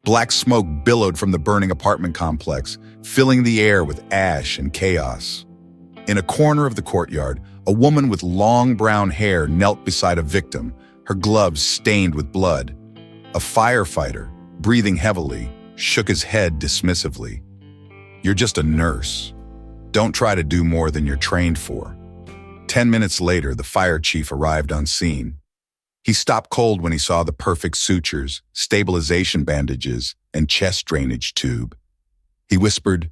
Black smoke billowed from the burning apartment complex, filling the air with ash and chaos. In a corner of the courtyard, a woman with long brown hair knelt beside a victim, her gloves stained with blood. A firefighter, breathing heavily, shook his head dismissively. "You're just a nurse. Don't try to do more than you're trained for." 10 minutes later, the fire chief arrived on scene. He stopped cold when he saw the perfect sutures, stabilization bandages, and chest drainage tube. He whispered,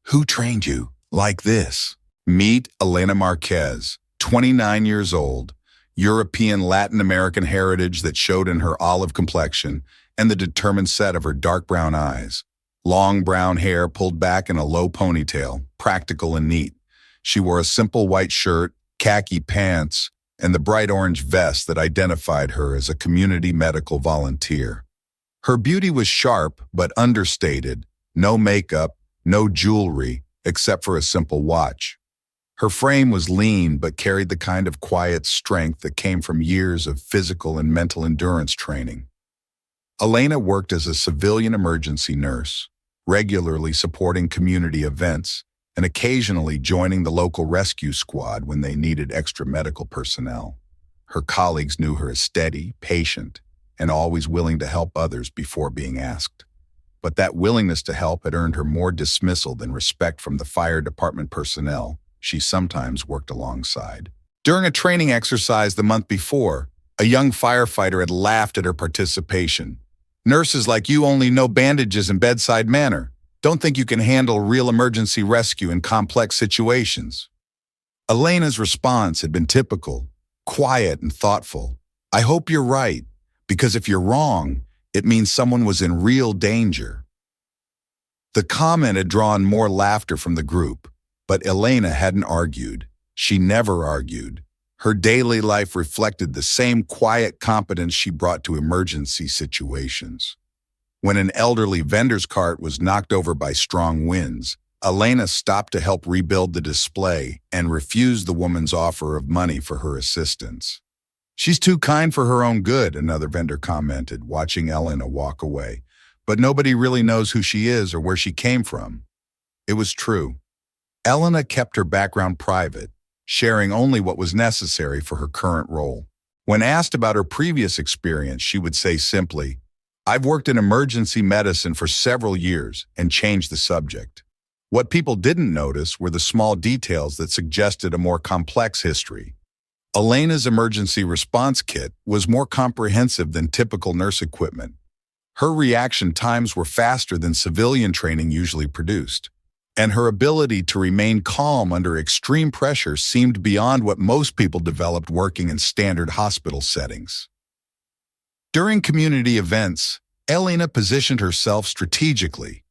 "Who trained you like this?" Meet Elena Marquez, 29 years old, European Latin American heritage that showed in her olive complexion and the determined set of her dark brown eyes. Long brown hair pulled back in a low ponytail, practical and neat. She wore a simple white shirt, khaki pants, and the bright orange vest that identified her as a community medical volunteer. Her beauty was sharp but understated, no makeup, no jewelry, except for a simple watch. Her frame was lean but carried the kind of quiet strength that came from years of physical and mental endurance training. Elena worked as a civilian emergency nurse, regularly supporting community events and occasionally joining the local rescue squad when they needed extra medical personnel. Her colleagues knew her as steady, patient, and always willing to help others before being asked. But that willingness to help had earned her more dismissal than respect from the fire department personnel she sometimes worked alongside. During a training exercise the month before, a young firefighter had laughed at her participation. "Nurses like you only know bandages and bedside manner. Don't think you can handle real emergency rescue in complex situations." Elena's response had been typical, quiet and thoughtful. "I hope you're right, because if you're wrong, it means someone was in real danger." The comment had drawn more laughter from the group, but Elena hadn't argued. She never argued. Her daily life reflected the same quiet competence she brought to emergency situations. When an elderly vendor's cart was knocked over by strong winds, Elena stopped to help rebuild the display and refused the woman's offer of money for her assistance. "She's too kind for her own good," another vendor commented, watching Elena walk away. "But nobody really knows who she is or where she came from." It was true. Elena kept her background private, sharing only what was necessary for her current role. When asked about her previous experience, she would say simply, "I've worked in emergency medicine for several years," and changed the subject. What people didn't notice were the small details that suggested a more complex history. Elena's emergency response kit was more comprehensive than typical nurse equipment. Her reaction times were faster than civilian training usually produced, and her ability to remain calm under extreme pressure seemed beyond what most people developed working in standard hospital settings. During community events, Elena positioned herself strategically,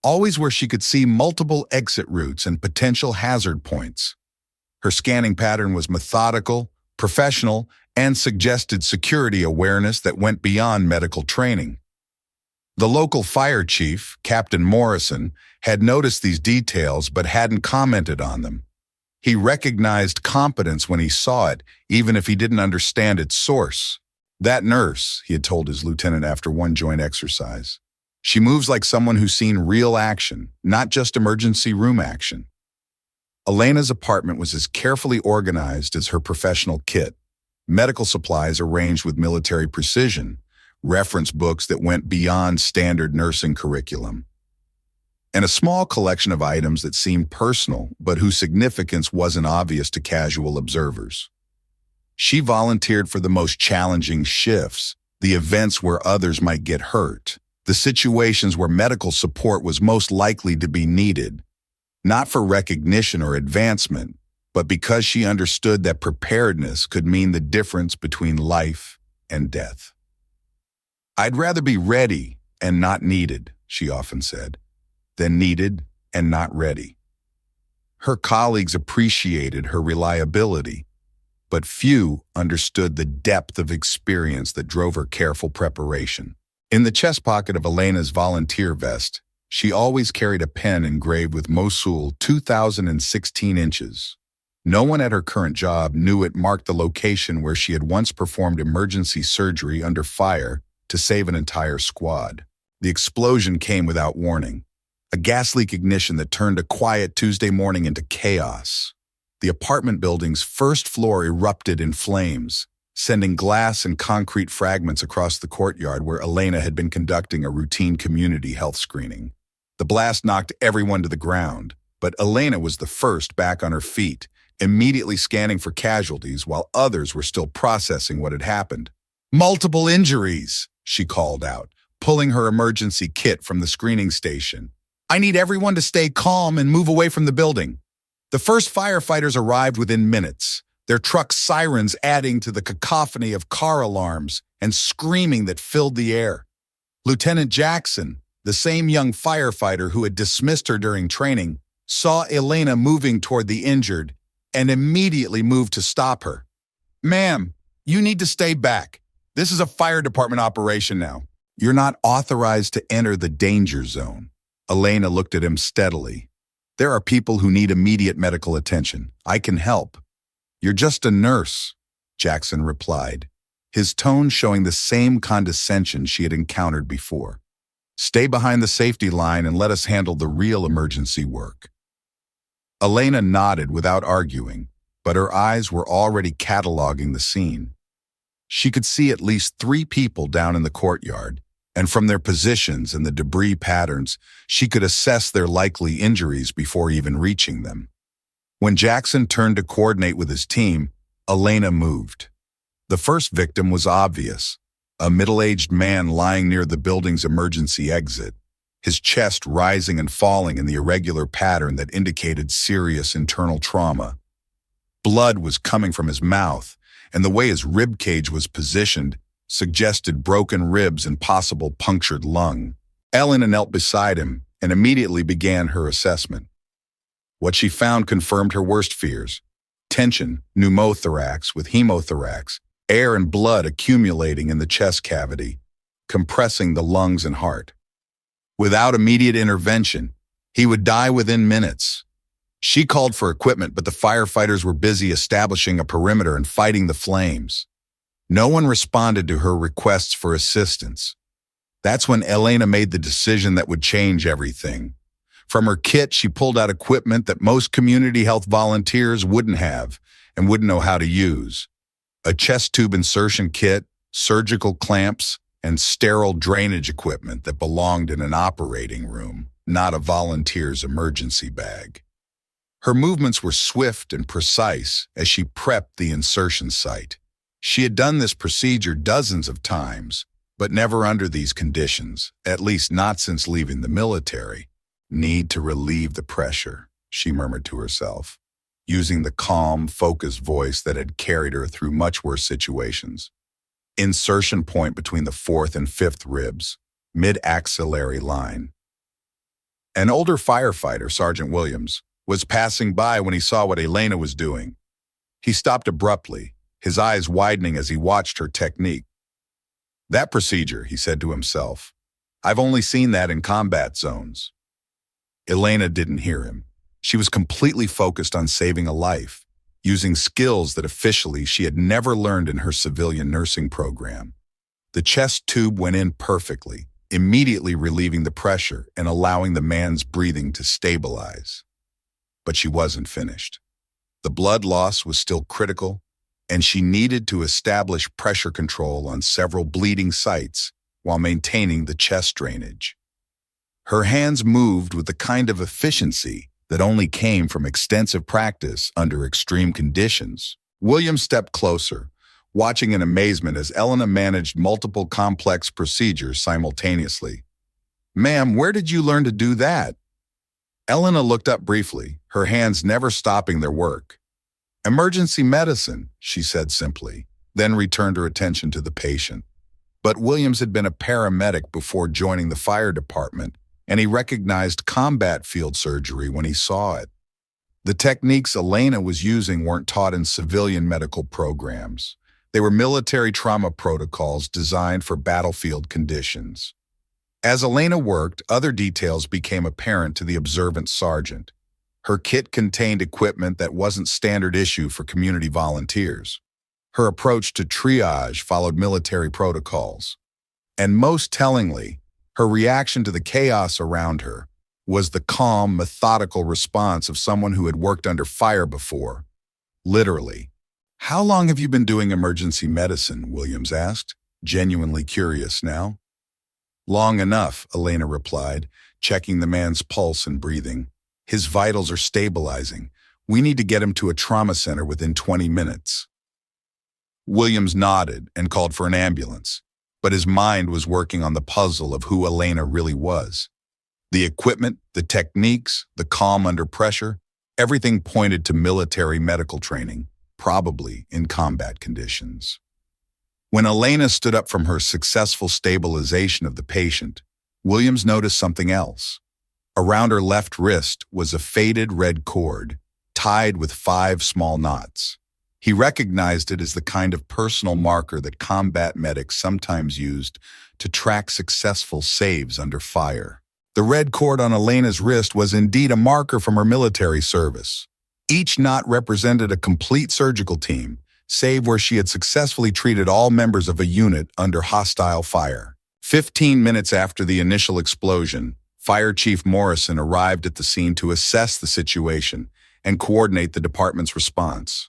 always where she could see multiple exit routes and potential hazard points. Her scanning pattern was methodical, professional, and suggested security awareness that went beyond medical training. The local fire chief, Captain Morrison, had noticed these details but hadn't commented on them. He recognized competence when he saw it, even if he didn't understand its source. "That nurse," he had told his lieutenant after one joint exercise, "she moves like someone who's seen real action, not just emergency room action." Elena's apartment was as carefully organized as her professional kit. Medical supplies arranged with military precision, reference books that went beyond standard nursing curriculum, and a small collection of items that seemed personal but whose significance wasn't obvious to casual observers. She volunteered for the most challenging shifts, the events where others might get hurt, the situations where medical support was most likely to be needed, not for recognition or advancement, but because she understood that preparedness could mean the difference between life and death. "I'd rather be ready and not needed," she often said, "than needed and not ready." Her colleagues appreciated her reliability, but few understood the depth of experience that drove her careful preparation. In the chest pocket of Elena's volunteer vest, she always carried a pen engraved with Mosul 2016 inches. No one at her current job knew it marked the location where she had once performed emergency surgery under fire to save an entire squad. The explosion came without warning, a gas leak ignition that turned a quiet Tuesday morning into chaos. The apartment building's first floor erupted in flames, sending glass and concrete fragments across the courtyard where Elena had been conducting a routine community health screening. The blast knocked everyone to the ground, but Elena was the first back on her feet, immediately scanning for casualties while others were still processing what had happened. "Multiple injuries," she called out, pulling her emergency kit from the screening station. "I need everyone to stay calm and move away from the building." The first firefighters arrived within minutes, their truck's sirens adding to the cacophony of car alarms and screaming that filled the air. Lieutenant Jackson, the same young firefighter who had dismissed her during training, saw Elena moving toward the injured and immediately moved to stop her. "Ma'am, you need to stay back. This is a fire department operation now. You're not authorized to enter the danger zone." Elena looked at him steadily. "There are people who need immediate medical attention. I can help." "You're just a nurse," Jackson replied, his tone showing the same condescension she had encountered before. "Stay behind the safety line and let us handle the real emergency work." Elena nodded without arguing, but her eyes were already cataloging the scene. She could see at least 3 people down in the courtyard, and from their positions and the debris patterns, she could assess their likely injuries before even reaching them. When Jackson turned to coordinate with his team, Elena moved. The first victim was obvious, a middle-aged man lying near the building's emergency exit, his chest rising and falling in the irregular pattern that indicated serious internal trauma. Blood was coming from his mouth, and the way his rib cage was positioned suggested broken ribs and possible punctured lung. Elena knelt beside him and immediately began her assessment. What she found confirmed her worst fears: tension, pneumothorax with hemothorax, air and blood accumulating in the chest cavity, compressing the lungs and heart. Without immediate intervention, he would die within minutes. She called for equipment, but the firefighters were busy establishing a perimeter and fighting the flames. No one responded to her requests for assistance. That's when Elena made the decision that would change everything. From her kit, she pulled out equipment that most community health volunteers wouldn't have and wouldn't know how to use. A chest tube insertion kit, surgical clamps, and sterile drainage equipment that belonged in an operating room, not a volunteer's emergency bag. Her movements were swift and precise as she prepped the insertion site. She had done this procedure dozens of times, but never under these conditions, at least not since leaving the military. "Need to relieve the pressure," she murmured to herself, using the calm, focused voice that had carried her through much worse situations. Insertion point between the 4th and 5th ribs, mid-axillary line. An older firefighter, Sergeant Williams, was passing by when he saw what Elena was doing. He stopped abruptly, his eyes widening as he watched her technique. "That procedure," he said to himself, "I've only seen that in combat zones." Elena didn't hear him. She was completely focused on saving a life, using skills that officially she had never learned in her civilian nursing program. The chest tube went in perfectly, immediately relieving the pressure and allowing the man's breathing to stabilize. But she wasn't finished. The blood loss was still critical, and she needed to establish pressure control on several bleeding sites while maintaining the chest drainage. Her hands moved with the kind of efficiency that only came from extensive practice under extreme conditions. William stepped closer, watching in amazement as Elena managed multiple complex procedures simultaneously. "Ma'am, where did you learn to do that?" Elena looked up briefly, her hands never stopping their work. "Emergency medicine," she said simply, then returned her attention to the patient. But Williams had been a paramedic before joining the fire department, and he recognized combat field surgery when he saw it. The techniques Elena was using weren't taught in civilian medical programs. They were military trauma protocols designed for battlefield conditions. As Elena worked, other details became apparent to the observant sergeant. Her kit contained equipment that wasn't standard issue for community volunteers. Her approach to triage followed military protocols. And most tellingly, Her reaction to the chaos around her was the calm, methodical response of someone who had worked under fire before. Literally. "How long have you been doing emergency medicine?" Williams asked, genuinely curious now. "Long enough," Elena replied, checking the man's pulse and breathing. "His vitals are stabilizing. We need to get him to a trauma center within 20 minutes. Williams nodded and called for an ambulance, but his mind was working on the puzzle of who Elena really was. The equipment, the techniques, the calm under pressure, everything pointed to military medical training, probably in combat conditions. When Elena stood up from her successful stabilization of the patient, Williams noticed something else. Around her left wrist was a faded red cord, tied with 5 small knots. He recognized it as the kind of personal marker that combat medics sometimes used to track successful saves under fire. The red cord on Elena's wrist was indeed a marker from her military service. Each knot represented a complete surgical team, save where she had successfully treated all members of a unit under hostile fire. 15 minutes after the initial explosion, Fire Chief Morrison arrived at the scene to assess the situation and coordinate the department's response.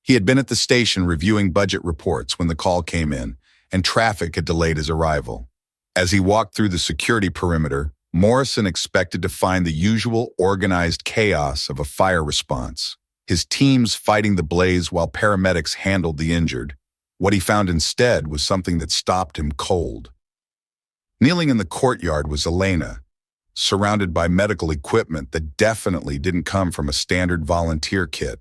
He had been at the station reviewing budget reports when the call came in, and traffic had delayed his arrival. As he walked through the security perimeter, Morrison expected to find the usual organized chaos of a fire response, his teams fighting the blaze while paramedics handled the injured. What he found instead was something that stopped him cold. Kneeling in the courtyard was Elena, surrounded by medical equipment that definitely didn't come from a standard volunteer kit.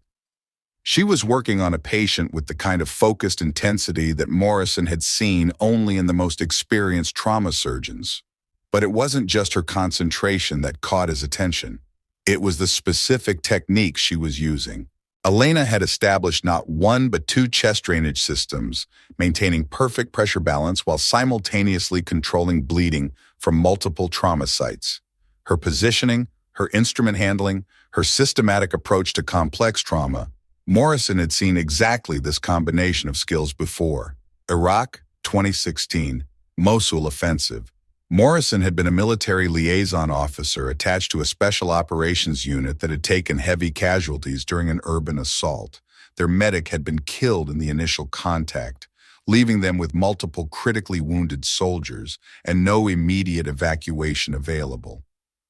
She was working on a patient with the kind of focused intensity that Morrison had seen only in the most experienced trauma surgeons. But it wasn't just her concentration that caught his attention. It was the specific technique she was using. Elena had established not 1 but 2 chest drainage systems, maintaining perfect pressure balance while simultaneously controlling bleeding from multiple trauma sites. Her positioning, her instrument handling, her systematic approach to complex trauma. Morrison had seen exactly this combination of skills before. Iraq, 2016, Mosul offensive. Morrison had been a military liaison officer attached to a special operations unit that had taken heavy casualties during an urban assault. Their medic had been killed in the initial contact, leaving them with multiple critically wounded soldiers and no immediate evacuation available.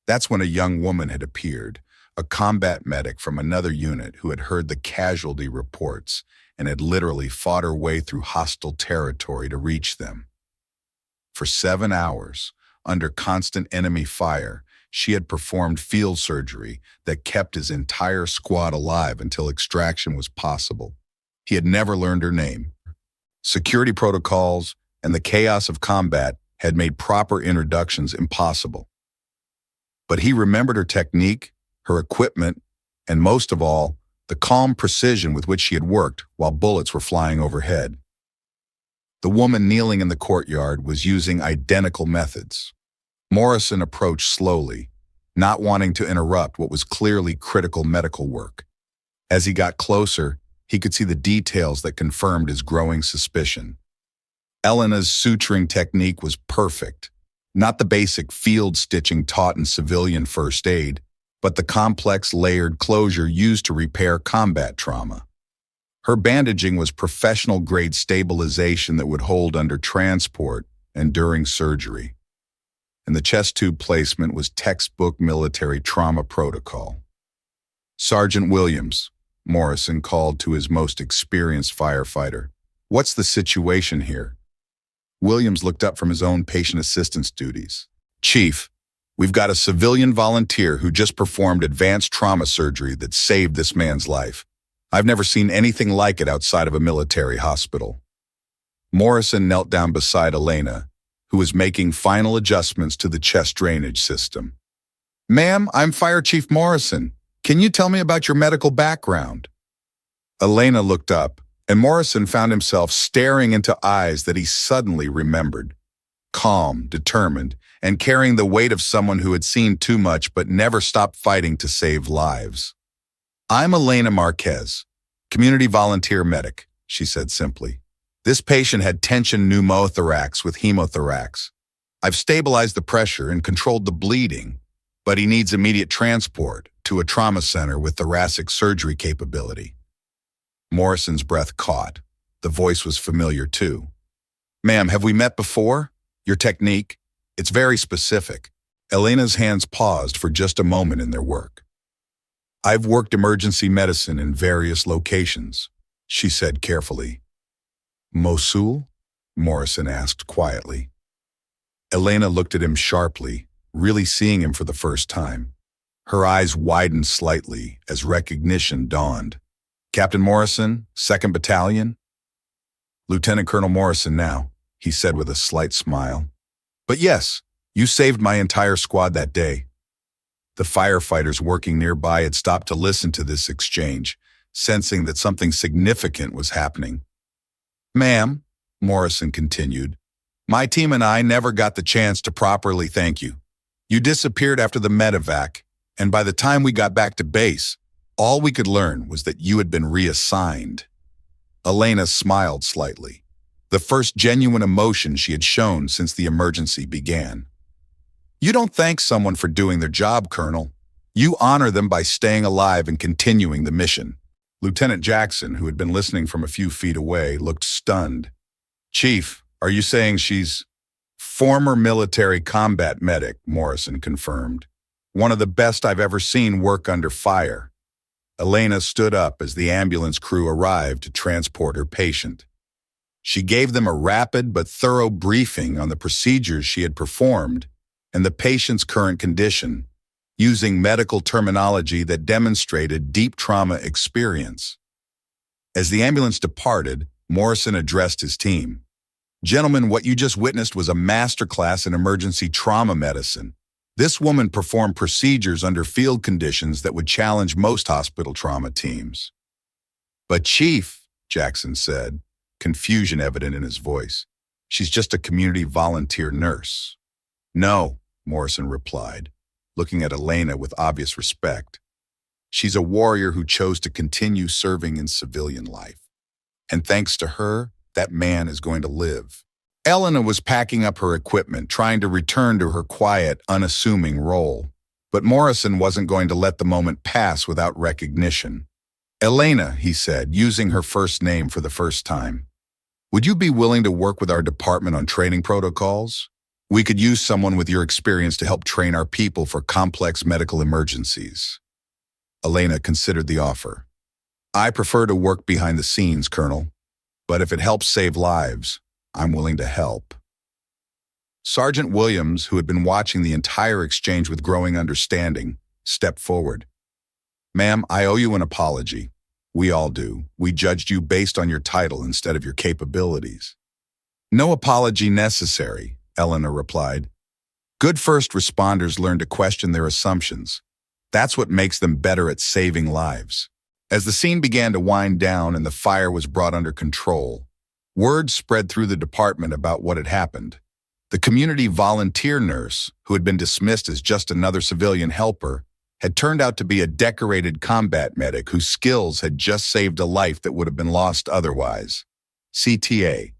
That's when a young woman had appeared, a combat medic from another unit who had heard the casualty reports and had literally fought her way through hostile territory to reach them. For 7 hours, under constant enemy fire, she had performed field surgery that kept his entire squad alive until extraction was possible. He had never learned her name. Security protocols and the chaos of combat had made proper introductions impossible. But he remembered her technique, her equipment, and most of all, the calm precision with which she had worked while bullets were flying overhead. The woman kneeling in the courtyard was using identical methods. Morrison approached slowly, not wanting to interrupt what was clearly critical medical work. As he got closer, he could see the details that confirmed his growing suspicion. Elena's suturing technique was perfect, not the basic field stitching taught in civilian first aid, but the complex layered closure used to repair combat trauma. Her bandaging was professional-grade stabilization that would hold under transport and during surgery. And the chest tube placement was textbook military trauma protocol. "Sergeant Williams," Morrison called to his most experienced firefighter. "What's the situation here?" Williams looked up from his own patient assistance duties. "Chief, we've got a civilian volunteer who just performed advanced trauma surgery that saved this man's life. I've never seen anything like it outside of a military hospital." Morrison knelt down beside Elena, who was making final adjustments to the chest drainage system. "Ma'am, I'm Fire Chief Morrison. Can you tell me about your medical background?" Elena looked up, and Morrison found himself staring into eyes that he suddenly remembered. Calm, determined, and carrying the weight of someone who had seen too much but never stopped fighting to save lives. "I'm Elena Marquez, community volunteer medic," she said simply. "This patient had tension pneumothorax with hemothorax. I've stabilized the pressure and controlled the bleeding, but he needs immediate transport to a trauma center with thoracic surgery capability. Morrison's breath caught. The voice was familiar too. Ma'am, have we met before? Your technique? It's very specific. Elena's hands paused for just a moment in their work. I've worked emergency medicine in various locations, she said carefully. Mosul? Morrison asked quietly. Elena looked at him sharply, really seeing him for the first time. Her eyes widened slightly as recognition dawned. Captain Morrison, 2nd Battalion? Lieutenant Colonel Morrison now, he said with a slight smile. But yes, you saved my entire squad that day. The firefighters working nearby had stopped to listen to this exchange, sensing that something significant was happening. Ma'am, Morrison continued, my team and I never got the chance to properly thank you. You disappeared after the medevac, and by the time we got back to base, all we could learn was that you had been reassigned. Elena smiled slightly, the first genuine emotion she had shown since the emergency began. You don't thank someone for doing their job, Colonel. You honor them by staying alive and continuing the mission. Lieutenant Jackson, who had been listening from a few feet away, looked stunned. Chief, are you saying she's... Former military combat medic, Morrison confirmed. One of the best I've ever seen work under fire. Elena stood up as the ambulance crew arrived to transport her patient. She gave them a rapid but thorough briefing on the procedures she had performed and the patient's current condition, using medical terminology that demonstrated deep trauma experience. As the ambulance departed, Morrison addressed his team. Gentlemen, what you just witnessed was a masterclass in emergency trauma medicine. This woman performed procedures under field conditions that would challenge most hospital trauma teams. But Chief, Jackson said, confusion evident in his voice, she's just a community volunteer nurse. No, Morrison replied, looking at Elena with obvious respect. She's a warrior who chose to continue serving in civilian life. And thanks to her, that man is going to live. Elena was packing up her equipment, trying to return to her quiet, unassuming role. But Morrison wasn't going to let the moment pass without recognition. Elena, he said, using her first name for the first time. Would you be willing to work with our department on training protocols? We could use someone with your experience to help train our people for complex medical emergencies. Elena considered the offer. I prefer to work behind the scenes, Colonel, but if it helps save lives, I'm willing to help. Sergeant Williams, who had been watching the entire exchange with growing understanding, stepped forward. Ma'am, I owe you an apology. We all do. We judged you based on your title instead of your capabilities. No apology necessary, Elena replied. Good first responders learn to question their assumptions. That's what makes them better at saving lives. As the scene began to wind down and the fire was brought under control, word spread through the department about what had happened. The community volunteer nurse, who had been dismissed as just another civilian helper, had turned out to be a decorated combat medic whose skills had just saved a life that would have been lost otherwise. CTA.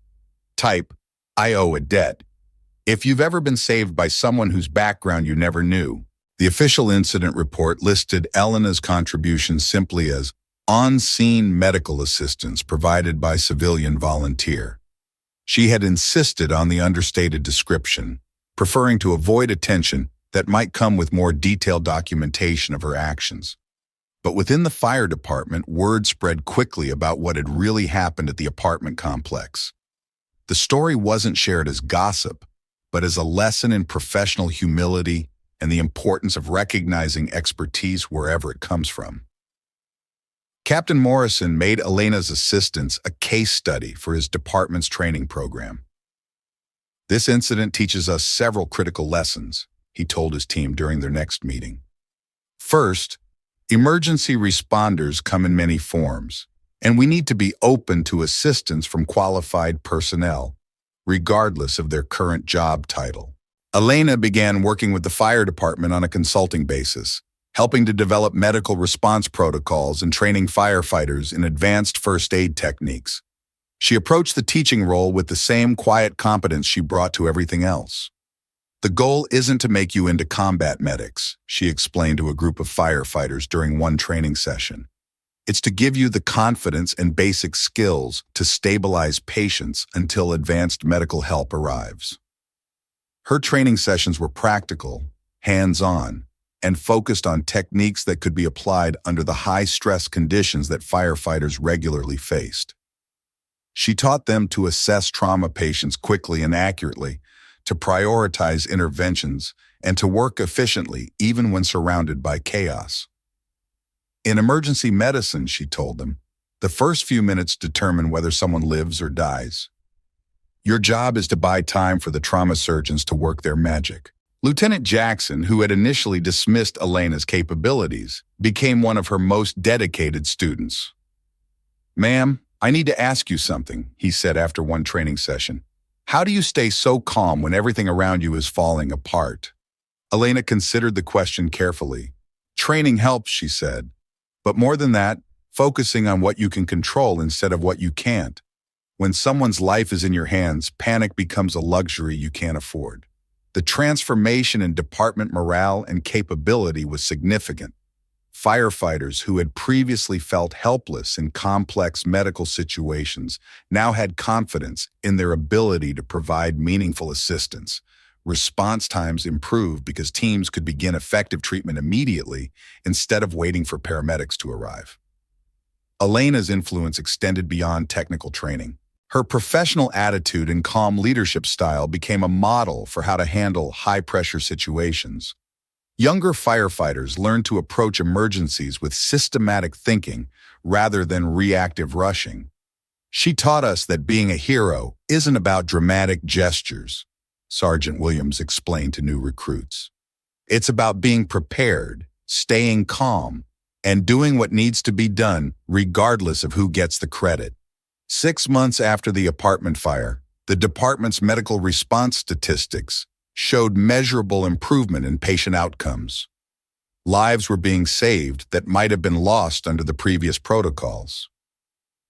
Type, I owe a debt. If you've ever been saved by someone whose background you never knew, the official incident report listed Elena's contribution simply as on-scene medical assistance provided by civilian volunteer. She had insisted on the understated description, preferring to avoid attention that might come with more detailed documentation of her actions. But within the fire department, word spread quickly about what had really happened at the apartment complex. The story wasn't shared as gossip, but as a lesson in professional humility and the importance of recognizing expertise wherever it comes from. Captain Morrison made Elena's assistance a case study for his department's training program. This incident teaches us several critical lessons, he told his team during their next meeting. First, emergency responders come in many forms, and we need to be open to assistance from qualified personnel, regardless of their current job title. Elena began working with the fire department on a consulting basis, helping to develop medical response protocols and training firefighters in advanced first aid techniques. She approached the teaching role with the same quiet competence she brought to everything else. The goal isn't to make you into combat medics, she explained to a group of firefighters during one training session. It's to give you the confidence and basic skills to stabilize patients until advanced medical help arrives. Her training sessions were practical, hands-on, and focused on techniques that could be applied under the high-stress conditions that firefighters regularly faced. She taught them to assess trauma patients quickly and accurately, to prioritize interventions, and to work efficiently even when surrounded by chaos. In emergency medicine, she told them, the first few minutes determine whether someone lives or dies. Your job is to buy time for the trauma surgeons to work their magic. Lieutenant Jackson, who had initially dismissed Elena's capabilities, became one of her most dedicated students. "Ma'am, I need to ask you something," he said after one training session. "How do you stay so calm when everything around you is falling apart?" Elena considered the question carefully. "Training helps," she said. "But more than that, focusing on what you can control instead of what you can't. When someone's life is in your hands, panic becomes a luxury you can't afford." The transformation in department morale and capability was significant. Firefighters who had previously felt helpless in complex medical situations now had confidence in their ability to provide meaningful assistance. Response times improved because teams could begin effective treatment immediately instead of waiting for paramedics to arrive. Elena's influence extended beyond technical training. Her professional attitude and calm leadership style became a model for how to handle high-pressure situations. Younger firefighters learned to approach emergencies with systematic thinking rather than reactive rushing. She taught us that being a hero isn't about dramatic gestures, Sergeant Williams explained to new recruits. It's about being prepared, staying calm, and doing what needs to be done regardless of who gets the credit. 6 months after the apartment fire, the department's medical response statistics showed measurable improvement in patient outcomes. Lives were being saved that might have been lost under the previous protocols.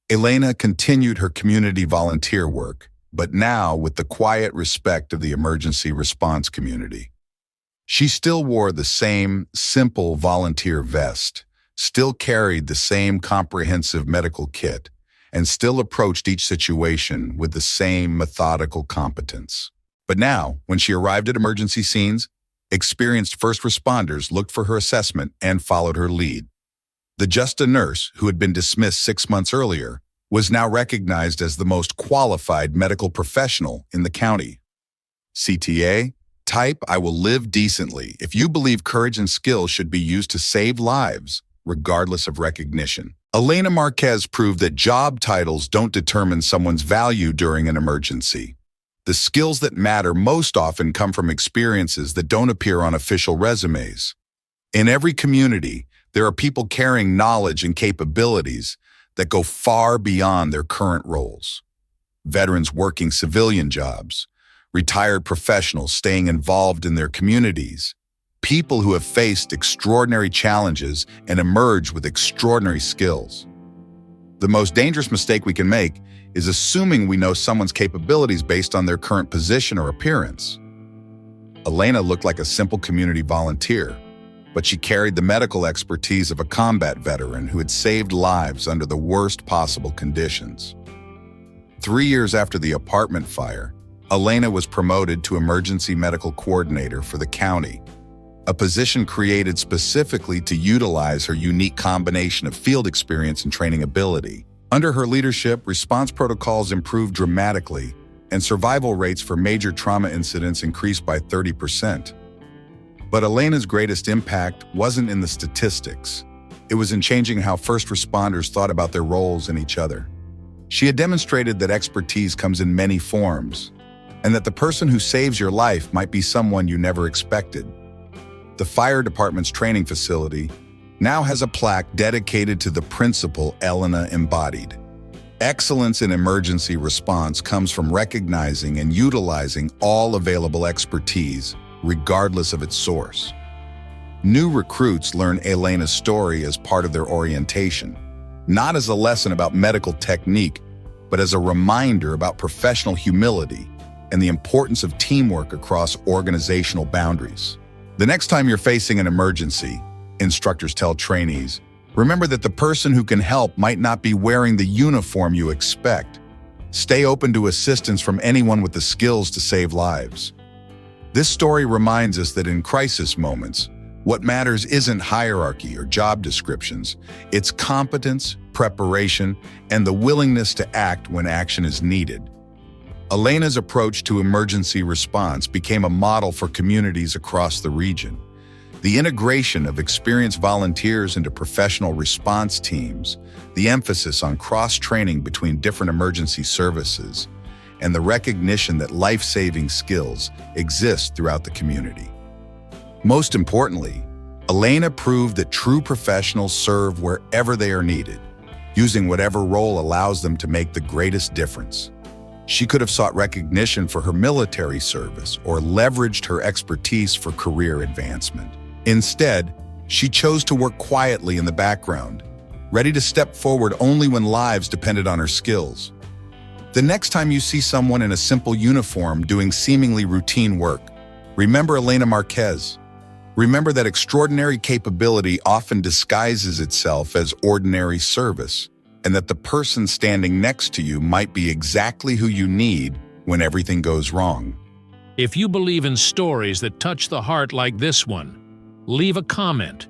Elena continued her community volunteer work, but now with the quiet respect of the emergency response community. She still wore the same simple volunteer vest, still carried the same comprehensive medical kit, and still approached each situation with the same methodical competence. But now, when she arrived at emergency scenes, experienced first responders looked for her assessment and followed her lead. The just a nurse, who had been dismissed 6 months earlier, was now recognized as the most qualified medical professional in the county. CTA, type "I will live decently" if you believe courage and skill should be used to save lives, regardless of recognition. Elena Marquez proved that job titles don't determine someone's value during an emergency. The skills that matter most often come from experiences that don't appear on official resumes. In every community, there are people carrying knowledge and capabilities that go far beyond their current roles. Veterans working civilian jobs, retired professionals staying involved in their communities, people who have faced extraordinary challenges and emerged with extraordinary skills. The most dangerous mistake we can make is assuming we know someone's capabilities based on their current position or appearance. Elena looked like a simple community volunteer, but she carried the medical expertise of a combat veteran who had saved lives under the worst possible conditions. 3 years after the apartment fire, Elena was promoted to emergency medical coordinator for the county, a position created specifically to utilize her unique combination of field experience and training ability. Under her leadership, response protocols improved dramatically, and survival rates for major trauma incidents increased by 30%. But Elena's greatest impact wasn't in the statistics. It was in changing how first responders thought about their roles and each other. She had demonstrated that expertise comes in many forms, and that the person who saves your life might be someone you never expected. The fire department's training facility now has a plaque dedicated to the principle Elena embodied. Excellence in emergency response comes from recognizing and utilizing all available expertise, regardless of its source. New recruits learn Elena's story as part of their orientation, not as a lesson about medical technique, but as a reminder about professional humility, and the importance of teamwork across organizational boundaries. The next time you're facing an emergency, instructors tell trainees, remember that the person who can help might not be wearing the uniform you expect. Stay open to assistance from anyone with the skills to save lives. This story reminds us that in crisis moments, what matters isn't hierarchy or job descriptions, it's competence, preparation, and the willingness to act when action is needed. Elena's approach to emergency response became a model for communities across the region. The integration of experienced volunteers into professional response teams, the emphasis on cross-training between different emergency services, and the recognition that life-saving skills exist throughout the community. Most importantly, Elena proved that true professionals serve wherever they are needed, using whatever role allows them to make the greatest difference. She could have sought recognition for her military service or leveraged her expertise for career advancement. Instead, she chose to work quietly in the background, ready to step forward only when lives depended on her skills. The next time you see someone in a simple uniform doing seemingly routine work, remember Elena Marquez. Remember that extraordinary capability often disguises itself as ordinary service, and that the person standing next to you might be exactly who you need when everything goes wrong. If you believe in stories that touch the heart like this one, leave a comment.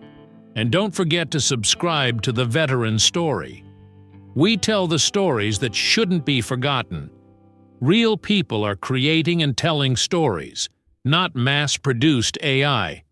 And don't forget to subscribe to The Veteran Story. We tell the stories that shouldn't be forgotten. Real people are creating and telling stories, not mass-produced AI.